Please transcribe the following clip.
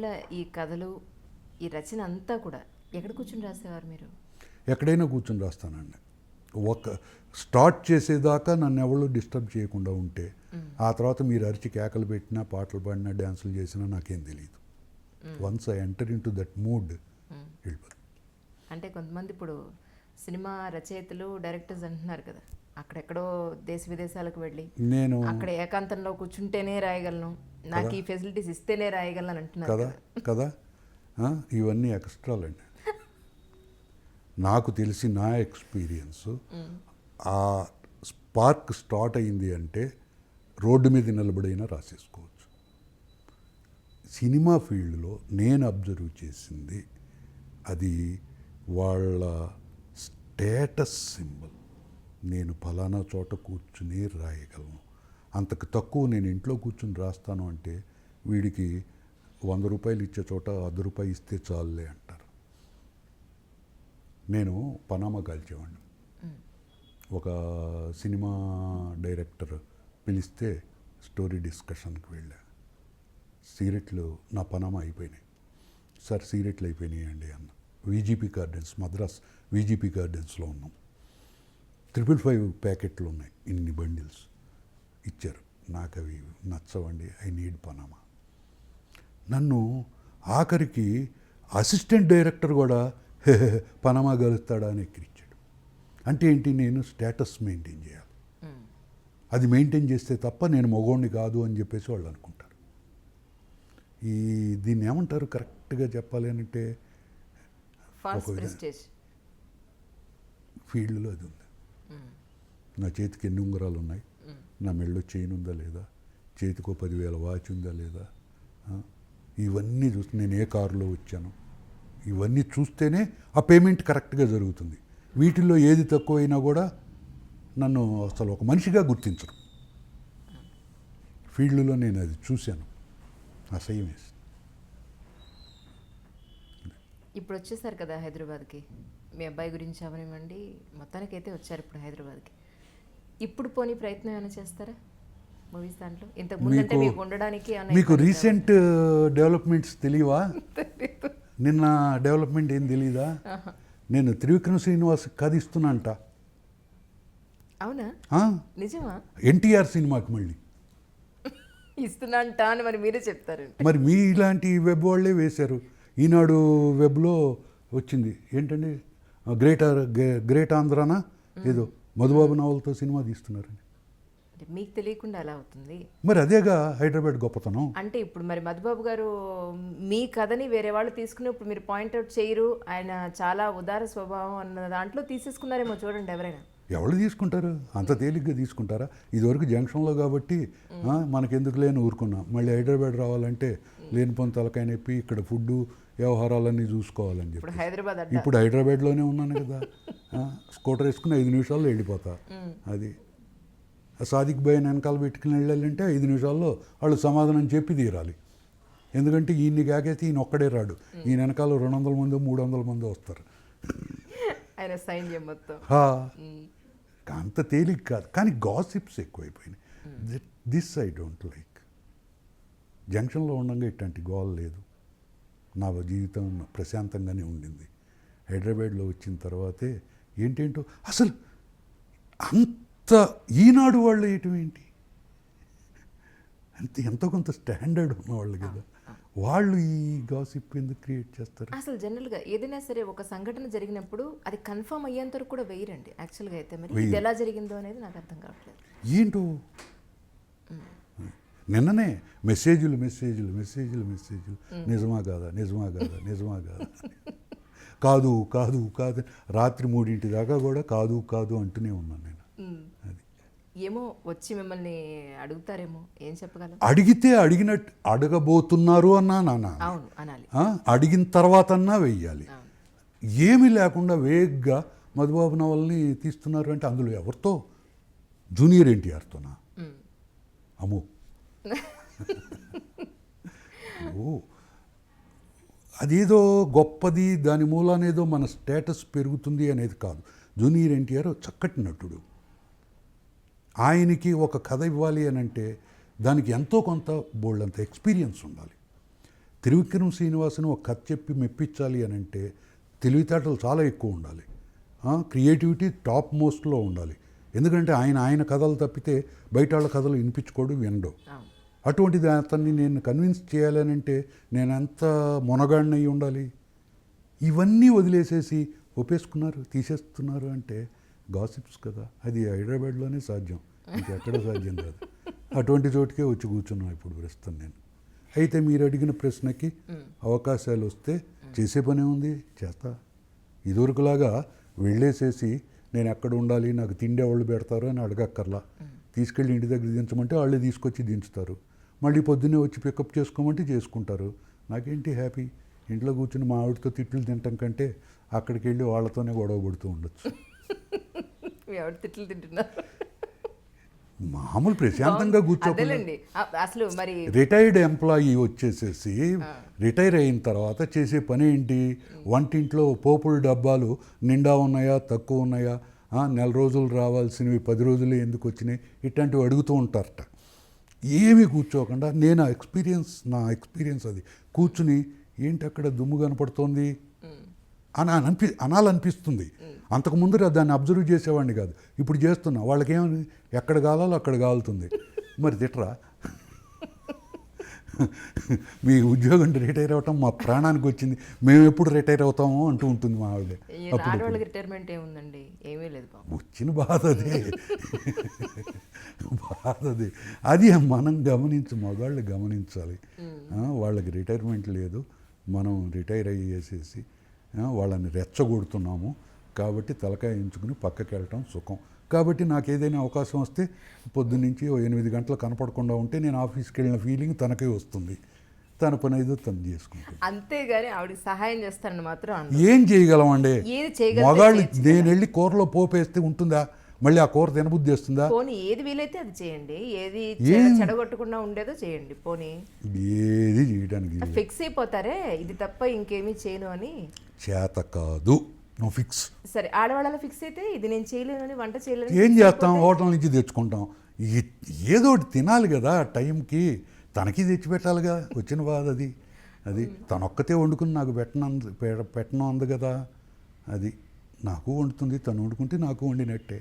ఇన్నేళ్ల ఈ కథలు, ఈ రచన అంతా కూడా ఎక్కడ కూర్చుని రాసేవారు మీరు? ఎక్కడైనా కూర్చొని రాస్తానండి. ఒక స్టార్ట్ చేసేదాకా నన్ను ఎవరు డిస్టర్బ్ చేయకుండా ఉంటే, ఆ తర్వాత మీరు అరిచి కేకలు పెట్టినా, పాటలు పాడినా, డ్యాన్సులు చేసినా నాకేం తెలియదు. Once I enter in to that mood వెళ్ళిపోతుంది. అంటే కొంతమంది ఇప్పుడు సినిమా రచయితలు, డైరెక్టర్స్ అంటున్నారు కదా, అక్కడెక్కడో దేశ విదేశాలకు వెళ్ళి నేను అక్కడ ఏకాంతంలో కూర్చుంటేనే రాయగలను, నాకు ఈ ఫెసిలిటీస్ ఇస్తేనే రాయగలను అని అంటున్నారు కదా కదా ఇవన్నీ ఎక్స్ట్రాలండి. నాకు తెలిసి నా ఎక్స్పీరియన్స్, ఆ స్పార్క్ స్టార్ట్ అయింది అంటే రోడ్డు మీద నిలబడైనా రాసేసుకోవచ్చు. సినిమా ఫీల్డ్లో నేను అబ్జర్వ్ చేసింది అది వాళ్ళ స్టేటస్ సింబల్. నేను ఫలానా చోట కూర్చుని రాయగలను, అంతకు తక్కువ నేను ఇంట్లో కూర్చుని రాస్తాను అంటే వీడికి 100 రూపాయలు ఇచ్చే చోట 100 రూపాయలు ఇస్తే చాలులే అంటారు. నేను పనామా కాల్చేవాడిని. ఒక సినిమా డైరెక్టర్ పిలిస్తే స్టోరీ డిస్కషన్కి వెళ్ళా. సిగరెట్లు నా పనామా అయిపోయినాయి సార్, సిగరెట్లు అయిపోయినాయి అండి అన్న. విజిపి గార్డెన్స్, మద్రాస్ విజిపి గార్డెన్స్లో ఉన్నాం. 555 ప్యాకెట్లు ఉన్నాయి, ఇన్ని బండిల్స్ ఇచ్చారు. నాకు అవి నచ్చవండి, ఐ నీడ్ పనామా. నన్ను ఆఖరికి అసిస్టెంట్ డైరెక్టర్ కూడా పనామా గలుస్తాడా అని ఎక్కిరించాడు. అంటే ఏంటి, నేను స్టేటస్ మెయింటైన్ చేయాలి. అది మెయింటైన్ చేస్తే తప్ప నేను మగోడిని కాదు అని చెప్పేసి వాళ్ళు అనుకుంటారు. దీన్ని ఏమంటారు కరెక్ట్గా చెప్పాలి అంటే, ఫీల్డ్లో అది ఉంది. నా చేతికి ఎన్ని ఉంగరాలు ఉన్నాయి, నా మెళ్ళో చైన్ ఉందా లేదా, చేతికో 10,000 వాచ్ ఉందా లేదా, ఇవన్నీ చూస్తే నేను ఏ కారులో వచ్చాను, ఇవన్నీ చూస్తేనే ఆ పేమెంట్ కరెక్ట్గా జరుగుతుంది. వీటిల్లో ఏది తక్కువైనా కూడా నన్ను అసలు ఒక మనిషిగా గుర్తించరు. ఫీల్డ్లో నేను అది చూశాను, అసహ్యం వేసి. ఇప్పుడు వచ్చేసారు కదా హైదరాబాద్కి, మీ అబ్బాయి గురించి అవనివ్వండి, మొత్తానికైతే వచ్చారు ఇప్పుడు హైదరాబాద్కి. ఇప్పుడు పోనీ ప్రయత్నం ఏమైనా చేస్తారా మూవీస్ దాంట్లో? ఇంతకు ముందంటే మీకు ఉండడానికి మీకు రీసెంట్ డెవలప్మెంట్స్ తెలియవా? నిన్న డెవలప్మెంట్ ఏం తెలీదా? నేను త్రివిక్రమ్ శ్రీనివాస్ కథ ఇస్తున్నాంట. అవునా? నిజమా? ఎన్టీఆర్ సినిమాకి మళ్ళీ ఇస్తున్నాంట అని మరి మీరే చెప్తారు. మరి మీ ఇలాంటి వెబ్ వాళ్ళే వేశారు. ఈనాడు వెబ్లో వచ్చింది ఏంటండి, గ్రేట్ ఆంధ్రానా ఏదో మధుబాబు నావల్తో సినిమా తీస్తున్నారని. మీకు తెలియకుండా అలా అవుతుంది. మరి అదేగా హైదరాబాద్ గొప్పతనం. అంటే ఇప్పుడు మరి మధుబాబు గారు మీ కథని వేరే వాళ్ళు తీసుకున్నప్పుడు మీరు పాయింట్అవుట్ చేయరు, ఆయన చాలా ఉదార స్వభావం అన్న దాంట్లో తీసేసుకున్నారేమో చూడండి. ఎవరు తీసుకుంటారు, అంత తేలిగ్గా తీసుకుంటారా? ఇదివరకు జంక్షన్లో కాబట్టి మనకెందుకు లేని ఊరుకున్నాం. మళ్ళీ హైదరాబాద్ రావాలంటే లేనిపోని తలకాయ నొప్పి, ఇక్కడ ఫుడ్ వ్యవహారాలన్నీ చూసుకోవాలని చెప్పి ఇప్పుడు హైదరాబాద్లోనే ఉన్నాను కదా. స్కూటర్ వేసుకుని 5 నిమిషాల్లో వెళ్ళిపోతా. అది సాదిక్ భయ్ వెనకాల పెట్టుకుని వెళ్ళాలంటే 5 నిమిషాల్లో వాళ్ళు సమాధానం చెప్పి తీరాలి. ఎందుకంటే ఈయన్ని కాకైతే ఈయన ఒక్కడే రాడు, ఈయన వెనకాల 200 మంది 300 మంది వస్తారు. అంత తేలిక కాదు. కానీ గాసిప్స్ ఎక్కువైపోయినాయి. This I don't like. జంక్షన్లో ఉండగా ఇట్లాంటి గోల్ లేదు. నా జీవితం ప్రశాంతంగానే ఉండింది. హైదరాబాద్లో వచ్చిన తర్వాతే ఏంటేంటో అసలు అంత ఈనాడు వాళ్ళు వేయటం ఏంటి, అంత ఎంతో కొంత స్టాండర్డ్ ఉన్నవాళ్ళు కదా, వాళ్ళు ఈ గాసిప్ ఎందుకు క్రియేట్ చేస్తారు? అసలు జనరల్గా ఏదైనా సరే ఒక సంఘటన జరిగినప్పుడు అది కన్ఫర్మ్ అయ్యేంత వరకు కూడా వేయరండి యాక్చువల్గా. అయితే మరి ఇది ఎలా జరిగిందో అనేది నాకు అర్థం కావట్లేదు. ఏంటో నిన్ననే మెసేజ్లు నిజమా కాదా కాదు కాదు కాదు, రాత్రి 3 దాకా కూడా కాదు కాదు అంటూనే ఉన్నాను నేను. అది ఏమో వచ్చి మిమ్మల్ని అడుగుతారేమో, ఏం చెప్పగలం. అడిగితే అడిగినట్టు అడగబోతున్నారు అన్నా నాన్న, అవును అనాలి. అడిగిన తర్వాత అన్నా వెయ్యాలి. ఏమీ లేకుండా వేగ్గా మధుబాబు నవల్ని తీస్తున్నారు అంటే అందులో ఎవరితో, జూనియర్ ఎన్టీఆర్తోనా? అమ్మో, అదేదో గొప్పది, దాని మూలానేదో మన స్టేటస్ పెరుగుతుంది అనేది కాదు. జూనియర్ ఎన్టీఆర్ చక్కటి నటుడు. ఆయనకి ఒక కథ ఇవ్వాలి అని అంటే దానికి ఎంతో కొంత బోల్డంత ఎక్స్పీరియన్స్ ఉండాలి. త్రివిక్రమ్ శ్రీనివాసన్ ఒక కథ చెప్పి మెప్పించాలి అని అంటే తెలివితేటలు చాలా ఎక్కువ ఉండాలి, క్రియేటివిటీ టాప్ మోస్ట్లో ఉండాలి. ఎందుకంటే ఆయన కథలు తప్పితే బయట వాళ్ళ కథలు వినిపించుకోడు, వినడు. అటువంటిది అతన్ని నేను కన్విన్స్ చేయాలనంటే నేను ఎంత మొనగాడిని అయి ఉండాలి. ఇవన్నీ వదిలేసేసి ఒప్పేసుకున్నారు, తీసేస్తున్నారు అంటే గాసిప్స్ కదా. అది హైదరాబాద్లోనే సాధ్యం, ఇంకెక్కడ సాధ్యం కాదు. అటువంటి చోటుకే వచ్చి కూర్చున్నాను ఇప్పుడు ప్రస్తుతం నేను. అయితే మీరు అడిగిన ప్రశ్నకి అవకాశాలు వస్తే చేసే పనే ఉంది, చేస్తా. ఇదివరకులాగా వెళ్ళేసేసి నేను ఎక్కడ ఉండాలి, నాకు తిండి ఎవళ్ళు పెడతారు అని అడగక్కర్లా. తీసుకెళ్ళి ఇంటి దగ్గర దించమంటే వాళ్ళే తీసుకొచ్చి దించుతారు. మళ్ళీ పొద్దున్నే వచ్చి పికప్ చేసుకోమంటే చేసుకుంటారు. నాకేంటి హ్యాపీ. ఇంట్లో కూర్చుని మా ఆవిడతో తిట్లు తినటం కంటే అక్కడికి వెళ్ళి వాళ్ళతోనే గొడవ పడుతూ ఉండొచ్చు. ఎవరు తిట్లు తింటున్నారు? మామూలు ప్రశాంతంగా కూర్చోకుండా. అసలు మరి రిటైర్డ్ ఎంప్లాయీ వచ్చేసేసి రిటైర్ అయిన తర్వాత చేసే పని ఏంటి? వంటింట్లో పోపుల డబ్బాలు నిండా ఉన్నాయా, తక్కువ ఉన్నాయా, నెల రోజులు రావాల్సినవి 10 రోజులు ఎందుకు వచ్చినాయి, ఇట్లాంటివి అడుగుతూ ఉంటారట. ఏమీ కూర్చోకుండా నేను నా ఎక్స్పీరియన్స్ అది. కూర్చుని ఏంటి అక్కడ దుమ్ము కనపడుతోంది అని అనాలనిపిస్తుంది. అంతకుముందు దాన్ని అబ్జర్వ్ చేసేవాడిని కాదు, ఇప్పుడు చేస్తున్నా. వాళ్ళకేమని ఎక్కడ కావాలో అక్కడ కాలుతుంది. మరి తిట్రా? మీ ఉద్యోగం రిటైర్ అవ్వటం మా ప్రాణానికి వచ్చింది, మేము ఎప్పుడు రిటైర్ అవుతామో అంటూ ఉంటుంది మా ఆవిడ. ఆడవాళ్ళకి రిటైర్మెంట్ ఏముందండి, ఏమీ లేదు. వచ్చిన బాధ అదే. అది మనం మగాళ్ళు గమనించాలి. వాళ్ళకి రిటైర్మెంట్ లేదు, మనం రిటైర్ అయ్యేసేసి వాళ్ళని రెచ్చగొడుతున్నాము. కాబట్టి తలకాయ ఎంచుకుని పక్కకి వెళ్ళటం సుఖం. కాబట్టి నాకు ఏదైనా అవకాశం వస్తే పొద్దున్నుంచి 8 గంటలు కనపడకుండా ఉంటే నేను ఆఫీస్కి వెళ్ళిన ఫీలింగ్ తనకే వస్తుంది. తన పని ఏదో తను చేసుకుంటాను. అంతేగాని ఆవిడకి సహాయం చేస్తానని మాత్రం ఏం చేయగలమండి? మగాళ్ళు నేను వెళ్ళి కూరలో పోపేస్తే ఉంటుందా? మళ్ళీ ఆ కూర తినబుద్ధి చేస్తుందా? పోనీ ఏది వీలైతే అది చేయండి, ఏది చెడగొట్టకుండా ఉండేదో చేయండి. పోనీ ఏది చేయడానికి ఫిక్స్ అయిపోతారే, ఇది తప్ప ఇంకేమీ చేయను అని. చేత కాదు, నో ఫిక్స్. సరే, ఆడవాళ్ళ ఫిక్స్ అయితే ఇది నేను చేయలేనని, వంట చేయలేను, ఏం చేస్తాం? హోటల్ నుంచి తెచ్చుకుంటాం. ఏదో ఒకటి తినాలి కదా టైంకి. తనకి తెచ్చిపెట్టాలిగా, వచ్చిన బాధ అది తనొక్కతే వండుకుని నాకు పెట్టను అంది కదా. అది నాకు వండుతుంది, తను వండుకుంటే నాకు వండినట్టే.